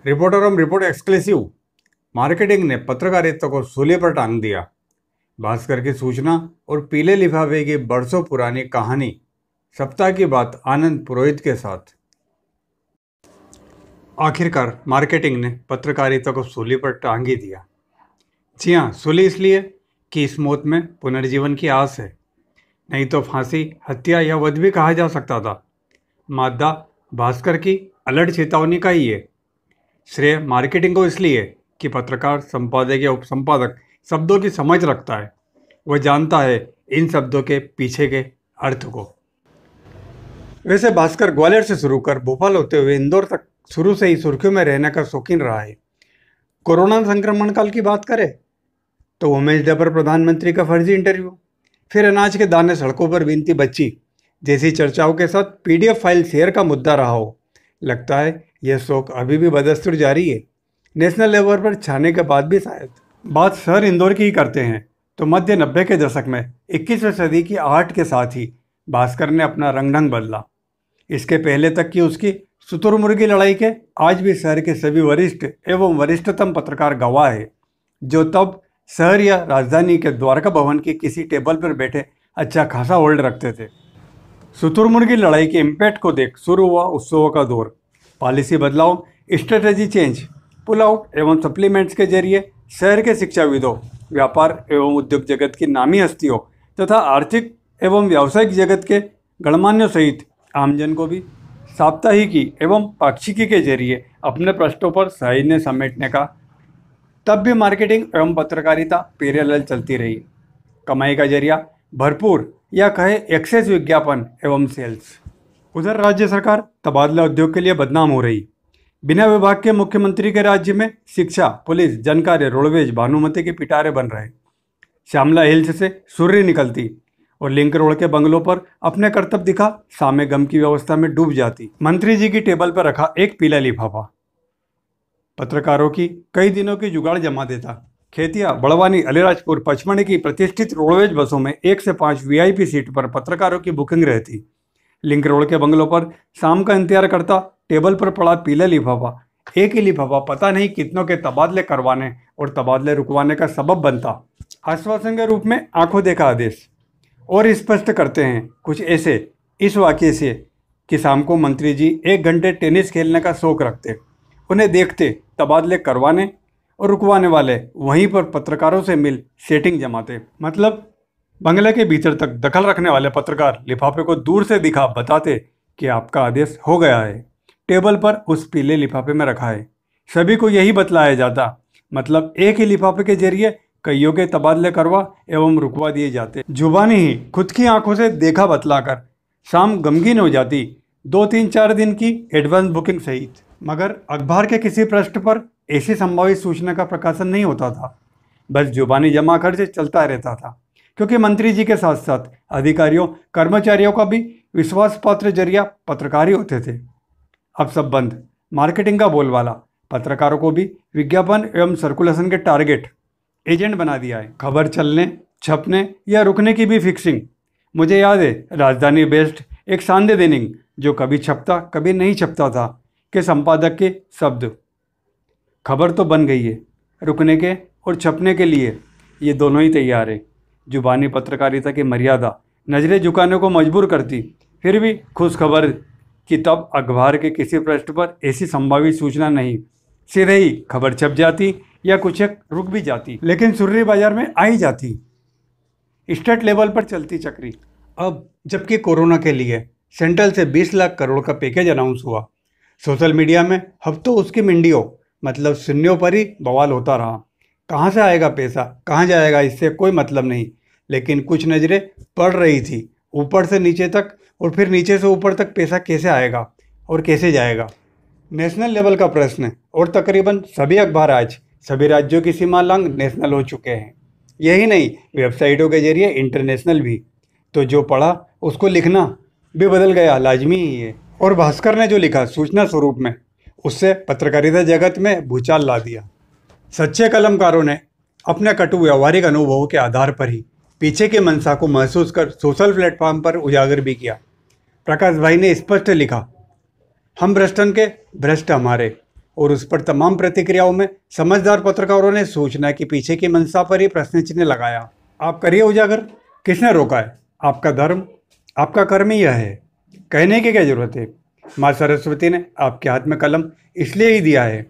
Reporter report exclusive. Marketing ने पत्रकारिता को सूली पर टांग दिया। भास्कर की सूचना और पीले लिफाफे की बरसों पुरानी कहानी। सप्ताह की बात आनंद पुरोहित के साथ। आखिरकार मार्केटिंग ने पत्रकारिता को सूली पर टांग ही दिया। जी हाँ, सूली इसलिए कि इस मौत में पुनर्जीवन की आस है, नहीं तो फांसी, हत्या या वध भी कहा जा सकता था। मादा भास्कर की अलर्ट चेतावनी का ही है। श्रेय मार्केटिंग को इसलिए कि पत्रकार, संपादक या उपसंपादक शब्दों की समझ रखता है। वह जानता है इन शब्दों के पीछे के अर्थ को। वैसे भास्कर ग्वालियर से शुरू कर भोपाल होते हुए इंदौर तक शुरू से ही सुर्खियों में रहने का शौकीन रहा है। कोरोना संक्रमण काल की बात करें तो वुमेन्स डे पर प्रधानमंत्री का फर्जी इंटरव्यू, फिर अनाज के दाने सड़कों पर बीनती बच्ची जैसी चर्चाओं के साथ पीडीएफ फाइल शेयर का मुद्दा रहा हो। लगता है यह शौक अभी भी बदस्तूर जारी है। नेशनल लेवल पर छाने के बाद भी शायद। बात शहर इंदौर की ही करते हैं तो मध्य 90 के दशक में 21वीं सदी की आहट के साथ ही भास्कर ने अपना रंग ढंग बदला। इसके पहले तक की उसकी शुतुरमुर्गी लड़ाई के आज भी शहर के सभी वरिष्ठ एवं वरिष्ठतम पत्रकार गवाह है, जो तब शहर या राजधानी के द्वारका भवन की किसी टेबल पर बैठे अच्छा खासा होल्ड रखते थे। शुतुरमुर्गी लड़ाई के इम्पैक्ट को देख शुरू हुआ उत्सवों का दौर। पॉलिसी बदलाव, स्ट्रेटजी चेंज, पुल आउट एवं सप्लीमेंट्स के जरिए शहर के शिक्षाविदों, व्यापार एवं उद्योग जगत की नामी हस्तियों तथा आर्थिक एवं व्यावसायिक जगत के गणमान्यों सहित आमजन को भी साप्ताहिकी एवं पाक्षिकी के जरिए अपने पृष्ठों पर सही समेटने का। तब भी मार्केटिंग एवं पत्रकारिता पैरेलल चलती रही। कमाई का जरिया भरपूर या कहे एक्सेस विज्ञापन एवं सेल्स। उधर राज्य सरकार तबादला उद्योग के लिए बदनाम हो रही। बिना विभाग के मुख्यमंत्री के राज्य में शिक्षा, पुलिस, जनकार्य, रोडवेज, भानुमति के पिटारे बन रहे। श्यामला हिल्स से सूर्य निकलती और लिंक रोड के बंगलों पर अपने कर्तव्य दिखा सामे गम की व्यवस्था में डूब जाती। मंत्री जी की टेबल पर रखा एक पीला लिफाफा पत्रकारों की कई दिनों की जुगाड़ जमा देता। खेतिया, बड़वानी, अलीराजपुर, पचमढ़ी की प्रतिष्ठित रोडवेज बसों में 1 से 5 वीआईपी सीट पर पत्रकारों की बुकिंग रहती। लिंक रोड के बंगलों पर शाम का इंतजार करता टेबल पर पड़ा पीला लिफाफा। एक ही लिफाफा पता नहीं कितनों के तबादले करवाने और तबादले रुकवाने का सबब बनता। आश्वासन के रूप में आंखों देखा आदेश। और स्पष्ट करते हैं कुछ ऐसे इस वाक्य से कि शाम को मंत्री जी 1 घंटे टेनिस खेलने का शौक रखते। उन्हें देखते तबादले करवाने और रुकवाने वाले वहीं पर पत्रकारों से मिल सेटिंग जमाते। मतलब बंगले के भीतर तक दखल रखने वाले पत्रकार लिफाफे को दूर से दिखा बताते कि आपका आदेश हो गया है, टेबल पर उस पीले लिफाफे में रखा है। सभी को यही बतलाया जाता। मतलब एक ही लिफाफे के जरिए कईयों के तबादले करवा एवं रुकवा दिए जाते। जुबानी ही खुद की आंखों से देखा बतलाकर शाम गमगीन हो जाती 2-3-4 दिन की एडवांस बुकिंग सहित। मगर अखबार के किसी पृष्ठ पर ऐसी संभावित सूचना का प्रकाशन नहीं होता था। बस जुबानी जमा खर्च चलता रहता था, क्योंकि मंत्री जी के साथ साथ अधिकारियों, कर्मचारियों का भी विश्वास पात्र जरिया पत्रकार ही होते थे। अब सब बंद। मार्केटिंग का बोलबाला पत्रकारों को भी विज्ञापन एवं सर्कुलेशन के टारगेट एजेंट बना दिया है। खबर चलने, छपने या रुकने की भी फिक्सिंग। मुझे याद है राजधानी बेस्ड एक शानदार दैनिक जो कभी छपता कभी नहीं छपता था के संपादक के शब्द, खबर तो बन गई है, रुकने के और छपने के लिए ये दोनों ही तैयार है। जुबानी पत्रकारिता की मर्यादा नजरें झुकाने को मजबूर करती। फिर भी खुश खबर कि तब अखबार के किसी पृष्ठ पर ऐसी संभावित सूचना नहीं, सीधे ही खबर छप जाती या कुछ एक रुक भी जाती, लेकिन सुर्री बाजार में आ ही जाती। स्टेट लेवल पर चलती चक्री। अब जबकि कोरोना के लिए सेंट्रल से 20 लाख करोड़ का पैकेज अनाउंस हुआ, सोशल मीडिया में हफ्तों उसकी मंडियों मतलब शून्यों पर ही बवाल होता रहा। कहाँ से आएगा पैसा, कहाँ जाएगा, इससे कोई मतलब नहीं। लेकिन कुछ नज़रें पड़ रही थी ऊपर से नीचे तक और फिर नीचे से ऊपर तक पैसा कैसे आएगा और कैसे जाएगा। नेशनल लेवल का प्रश्न और तकरीबन सभी अखबार आज सभी राज्यों की सीमा लांघ नेशनल हो चुके हैं। यही नहीं, वेबसाइटों के जरिए इंटरनेशनल भी। तो जो पढ़ा उसको लिखना भी बदल गया, लाजमी ही है। और भास्कर ने जो लिखा सूचना स्वरूप में, उससे पत्रकारिता जगत में भूचाल ला दिया। सच्चे कलमकारों ने अपने कटु व्यवहारिक अनुभवों के आधार पर ही पीछे की मंशा को महसूस कर सोशल प्लेटफॉर्म पर उजागर भी किया। प्रकाश भाई ने स्पष्ट लिखा, हम भ्रष्टन के भ्रष्ट हमारे, और उस पर तमाम प्रतिक्रियाओं में समझदार पत्रकारों ने सूचना की पीछे की मंशा पर ही प्रश्न चिन्ह लगाया। आप करिए उजागर, किसने रोका है? आपका धर्म, आपका कर्म ही यह है। कहने की क्या जरूरत है? माँ सरस्वती ने आपके हाथ में कलम इसलिए ही दिया है।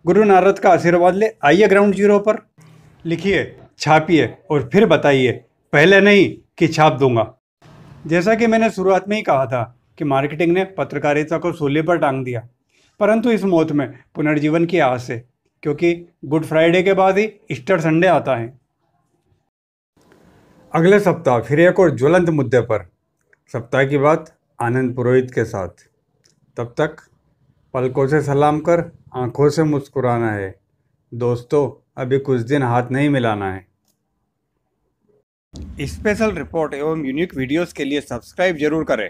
गुरु नारद का आशीर्वाद ले आइए ग्राउंड जीरो पर, लिखिए, छापिए और फिर बताइए, पहले नहीं कि छाप दूंगा। जैसा कि मैंने शुरुआत में ही कहा था कि मार्केटिंग ने पत्रकारिता को सूली पर टांग दिया, परंतु इस मौत में पुनर्जीवन की आस है, क्योंकि गुड फ्राइडे के बाद ही ईस्टर संडे आता है। अगले सप्ताह फिर एक और ज्वलंत मुद्दे पर, सप्ताह की बात आनंद पुरोहित के साथ। तब तक पलकों से सलाम कर आंखों से मुस्कुराना है। दोस्तों, अभी कुछ दिन हाथ नहीं मिलाना है। स्पेशल रिपोर्ट एवं यूनिक वीडियोस के लिए सब्सक्राइब जरूर करें।